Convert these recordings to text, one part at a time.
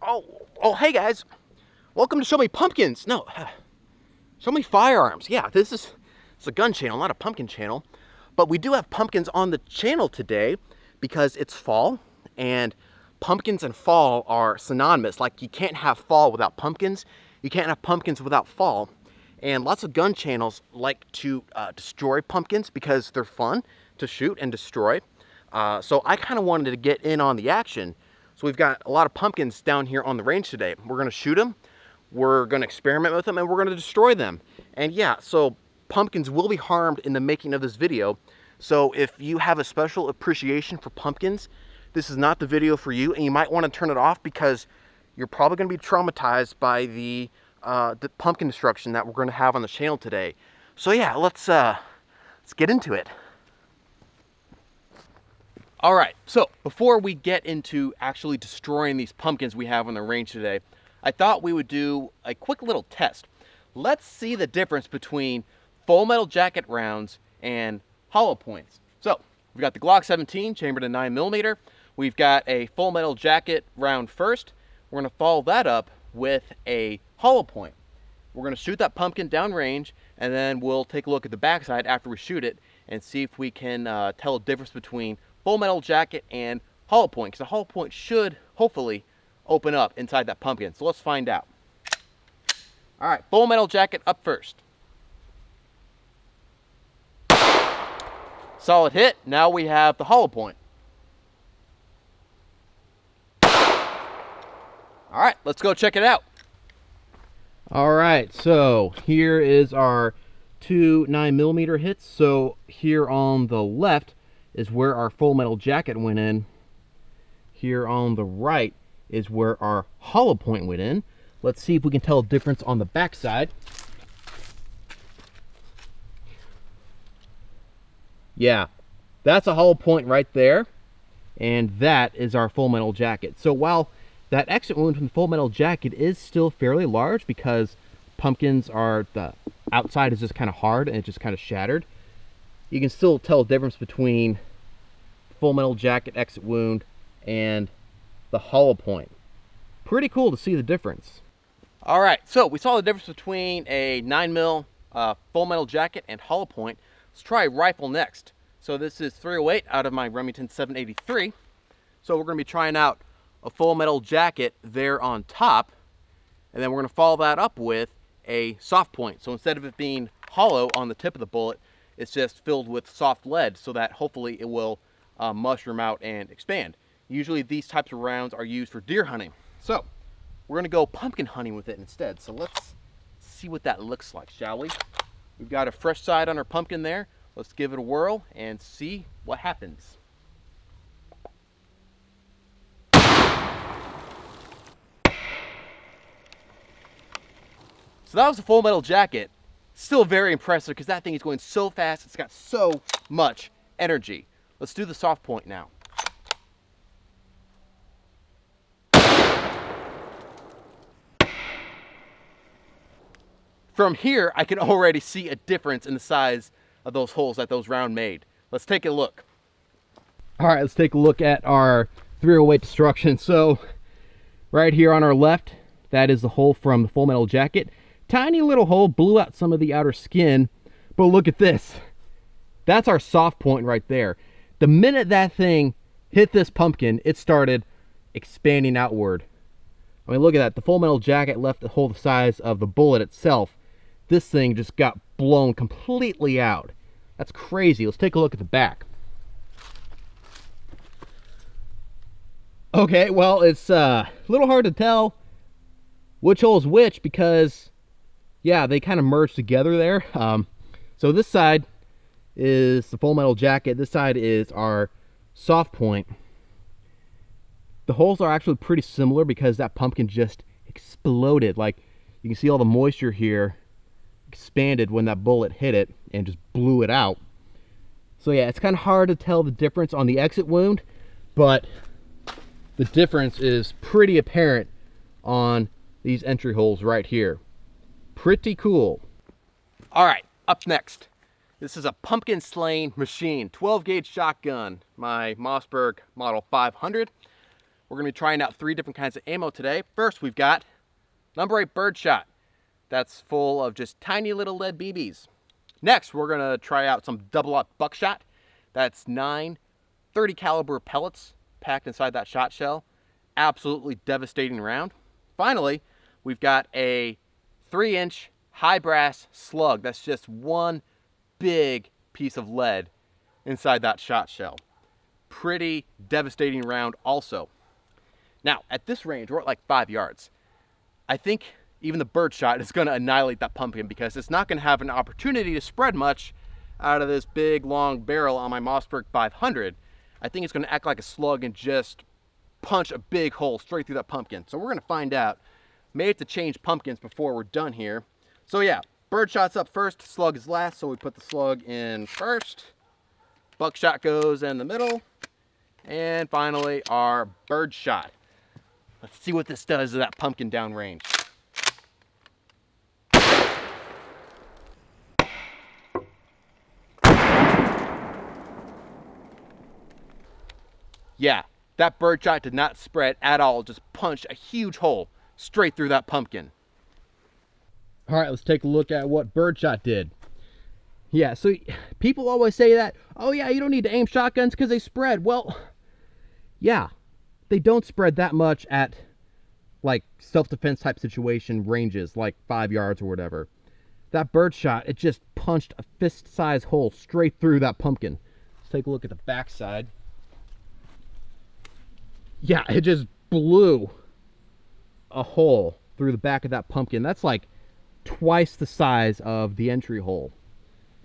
Oh, hey guys. Welcome to Show Me Pumpkins. No, Show Me Firearms. Yeah, it's a gun channel, not a pumpkin channel. But we do have pumpkins on the channel today because it's fall, and pumpkins and fall are synonymous. Like, you can't have fall without pumpkins. You can't have pumpkins without fall. And lots of gun channels like to destroy pumpkins because they're fun to shoot and destroy. So I kind of wanted to get in on the action. So we've got a lot of pumpkins down here on the range today. We're gonna shoot them, we're gonna experiment with them, and we're gonna destroy them. And yeah, so pumpkins will be harmed in the making of this video. So if you have a special appreciation for pumpkins, this is not the video for you, and you might wanna turn it off because you're probably gonna be traumatized by the pumpkin destruction that we're gonna have on the channel today. So yeah, let's get into it. All right, so before we get into actually destroying these pumpkins we have on the range today, I thought we would do a quick little test. Let's see the difference between full metal jacket rounds and hollow points. So we've got the Glock 17 chambered in 9mm. We've got a full metal jacket round first. We're gonna follow that up with a hollow point. We're gonna shoot that pumpkin downrange, and then we'll take a look at the backside after we shoot it and see if we can tell the difference between full metal jacket and hollow point, because the hollow point should hopefully open up inside that pumpkin. So let's find out. All right, full metal jacket up first. Solid hit. Now we have the hollow point. All right, let's go check it out. All right, so here is our two 9mm hits. So here on the left is where our full metal jacket went in. Here on the right is where our hollow point went in. Let's see if we can tell a difference on the back side. Yeah, that's a hollow point right there, and that is our full metal jacket. So while that exit wound from the full metal jacket is still fairly large because pumpkins are, the outside is just kind of hard and it just kind of shattered, you can still tell the difference between full metal jacket exit wound and the hollow point. Pretty cool to see the difference. All right, so we saw the difference between a 9mm full metal jacket and hollow point. Let's try rifle next. So this is 308 out of my Remington 783. So we're gonna be trying out a full metal jacket there on top, and then we're gonna follow that up with a soft point. So instead of it being hollow on the tip of the bullet, it's just filled with soft lead so that hopefully it will mushroom out and expand. Usually these types of rounds are used for deer hunting. So we're gonna go pumpkin hunting with it instead. So let's see what that looks like, shall we? We've got a fresh side on our pumpkin there. Let's give it a whirl and see what happens. So that was a full metal jacket. Still very impressive because that thing is going so fast. It's got so much energy. Let's do the soft point now. From here, I can already see a difference in the size of those holes that those round made. Let's take a look. All right, let's take a look at our 308 destruction. So right here on our left, that is the hole from the full metal jacket. Tiny little hole, blew out some of the outer skin, but look at this. That's our soft point right there. The minute that thing hit this pumpkin, it started expanding outward. I mean, look at that. The full metal jacket left a hole the size of the bullet itself. This thing just got blown completely out. That's crazy. Let's take a look at the back. Okay, well, it's a little hard to tell which hole is which because, yeah, they kind of merged together there. So this side is the full metal jacket. This side is our soft point. The holes are actually pretty similar because that pumpkin just exploded. Like, you can see all the moisture here expanded when that bullet hit it and just blew it out. So yeah, it's kind of hard to tell the difference on the exit wound, but the difference is pretty apparent on these entry holes right here. Pretty cool. All right, up next. This is a pumpkin slaying machine, 12 gauge shotgun, my Mossberg Model 500. We're going to be trying out 3 different kinds of ammo today. First, we've got number 8 birdshot. That's full of just tiny little lead BBs. Next, we're going to try out some double-aught buckshot. That's 9 .30 caliber pellets packed inside that shot shell. Absolutely devastating round. Finally, we've got a 3-inch high brass slug. That's just one big piece of lead inside that shot shell. Pretty devastating round also. Now, at this range, we're at like 5 yards. I think even the birdshot is going to annihilate that pumpkin because it's not going to have an opportunity to spread much out of this big long barrel on my Mossberg 500. I think it's going to act like a slug and just punch a big hole straight through that pumpkin. So we're going to find out. May have to change pumpkins before we're done here. So yeah, birdshot's up first, slug is last, so we put the slug in first. Buckshot goes in the middle. And finally, our birdshot. Let's see what this does to that pumpkin downrange. Yeah, that birdshot did not spread at all. Just punched a huge hole straight through that pumpkin. All right, let's take a look at what birdshot did. Yeah, so people always say that, oh yeah, you don't need to aim shotguns because they spread. Well, yeah, they don't spread that much at like self-defense type situation ranges, like 5 yards or whatever. That birdshot, it just punched a fist-sized hole straight through that pumpkin. Let's take a look at the backside. Yeah, it just blew a hole through the back of that pumpkin. That's like twice the size of the entry hole.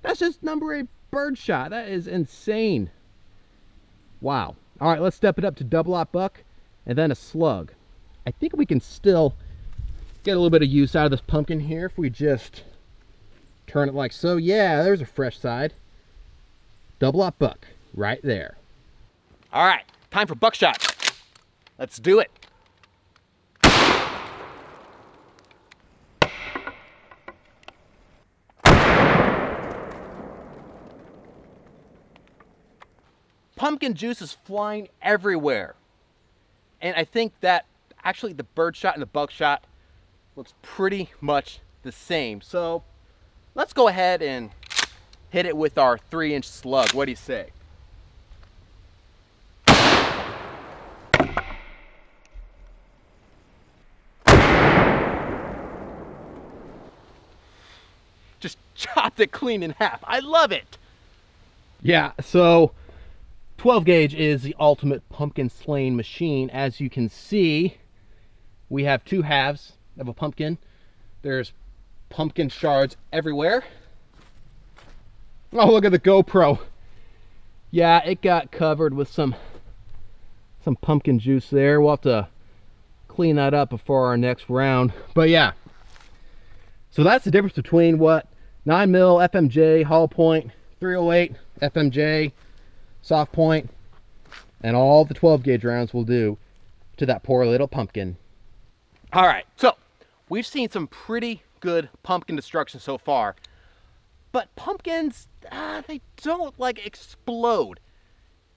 That's just number 8 birdshot. That is insane. Wow. All right, let's step it up to double-aught buck and then a slug. I think we can still get a little bit of use out of this pumpkin here if we just turn it like so. Yeah, there's a fresh side. Double-aught buck right there. All right, time for buckshot. Let's do it. Pumpkin juice is flying everywhere. And I think that actually the birdshot and the buckshot looks pretty much the same. So let's go ahead and hit it with our 3-inch slug. What do you say? Just chopped it clean in half. I love it. Yeah, so 12 gauge is the ultimate pumpkin slaying machine. As you can see, we have 2 halves of a pumpkin. There's pumpkin shards everywhere. Oh, look at the GoPro. Yeah, it got covered with some pumpkin juice there. We'll have to clean that up before our next round. But yeah, so that's the difference between what 9mm FMJ, hollow point, 308 FMJ, soft point, and all the 12 gauge rounds will do to that poor little pumpkin. All right, so we've seen some pretty good pumpkin destruction so far, but pumpkins, they don't like explode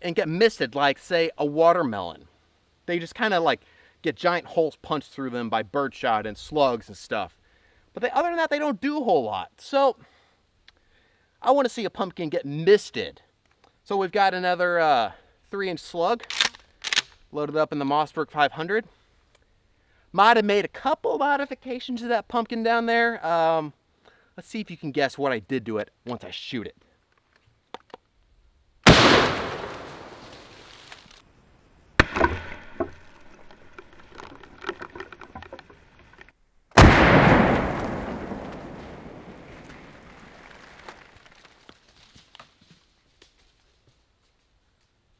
and get misted like, say, a watermelon. They just kind of like get giant holes punched through them by birdshot and slugs and stuff. But other than that, they don't do a whole lot. So I want to see a pumpkin get misted. So we've got another 3-inch slug loaded up in the Mossberg 500. Might have made a couple modifications to that pumpkin down there. Let's see if you can guess what I did to it once I shoot it.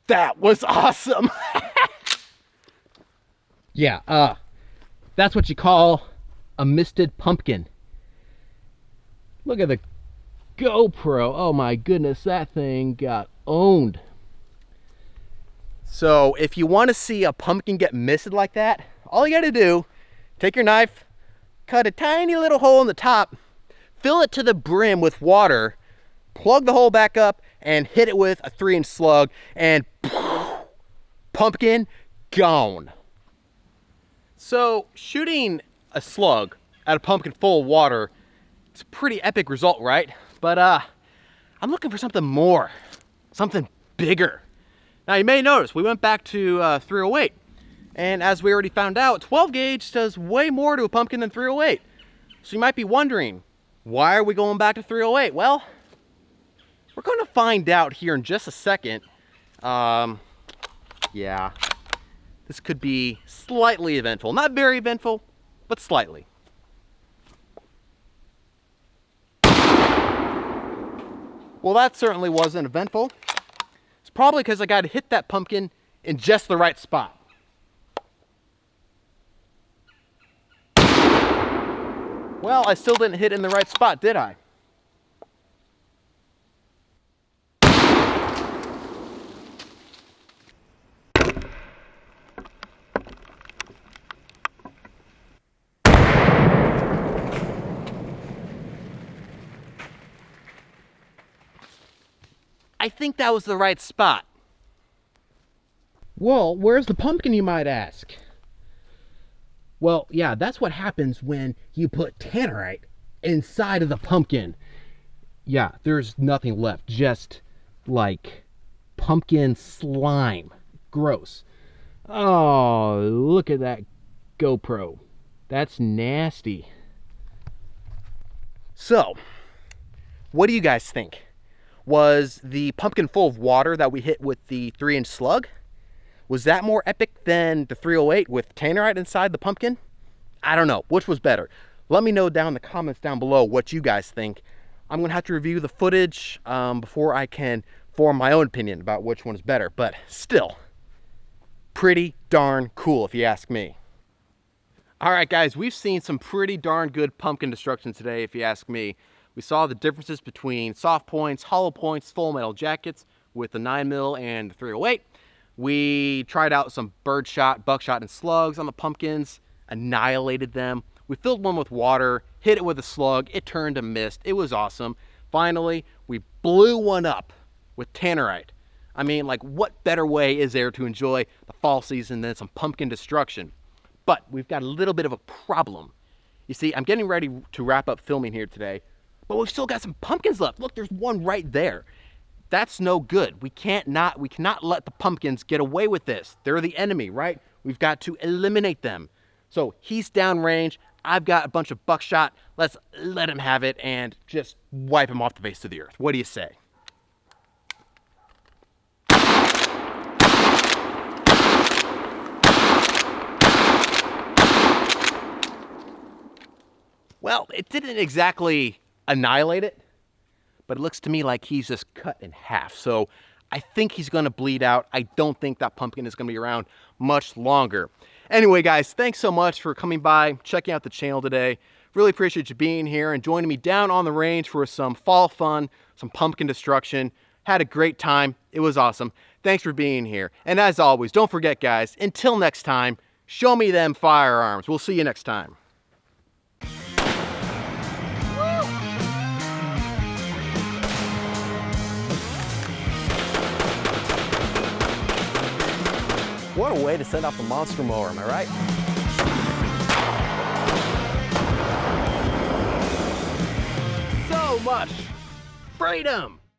That was awesome. Yeah, that's what you call a misted pumpkin. Look at the GoPro. Oh my goodness, that thing got owned. So if you want to see a pumpkin get misted like that, all you got to do, take your knife, cut a tiny little hole in the top, fill it to the brim with water, plug the hole back up, and hit it with a 3-inch slug, and pumpkin gone. So shooting a slug at a pumpkin full of water, it's a pretty epic result, right? But I'm looking for something more, something bigger. Now you may notice we went back to 308, and as we already found out, 12 gauge does way more to a pumpkin than 308. So you might be wondering, why are we going back to 308? Well, we're going to find out here in just a second. Yeah, this could be slightly eventful. Not very eventful, but slightly. Well, that certainly wasn't eventful. It's probably because I got to hit that pumpkin in just the right spot. Well, I still didn't hit in the right spot, did I? I think that was the right spot. Well, where's the pumpkin, you might ask? Well, yeah, that's what happens when you put tannerite inside of the pumpkin. Yeah, there's nothing left, just like pumpkin slime. Gross. Oh, look at that GoPro. That's nasty. So, what do you guys think? Was the pumpkin full of water that we hit with the 3-inch slug, was that more epic than the 308 with tannerite inside the pumpkin? I don't know. Which was better? Let me know down in the comments down below what you guys think. I'm going to have to review the footage before I can form my own opinion about which one is better. But still, pretty darn cool if you ask me. All right, guys, we've seen some pretty darn good pumpkin destruction today if you ask me. We saw the differences between soft points, hollow points, full metal jackets with the 9mm and the 308. We tried out some birdshot, buckshot, and slugs on the pumpkins, annihilated them. We filled one with water, hit it with a slug, it turned to mist. It was awesome. Finally, we blew one up with tannerite. I mean, like, what better way is there to enjoy the fall season than some pumpkin destruction? But we've got a little bit of a problem. You see, I'm getting ready to wrap up filming here today, but we've still got some pumpkins left. Look, there's one right there. That's no good. We cannot let the pumpkins get away with this. They're the enemy, right? We've got to eliminate them. So he's downrange. I've got a bunch of buckshot. Let's let him have it and just wipe him off the face of the earth. What do you say? Well, it didn't exactly annihilate it, but it looks to me like he's just cut in half. So I think he's going to bleed out. I don't think that pumpkin is going to be around much longer. Anyway, guys, thanks so much for coming by, checking out the channel today. Really appreciate you being here and joining me down on the range for some fall fun, some pumpkin destruction. Had a great time. It was awesome. Thanks for being here. And as always, don't forget, guys, until next time, show me them firearms. We'll see you next time. What a way to send off the monster mower, am I right? So much freedom!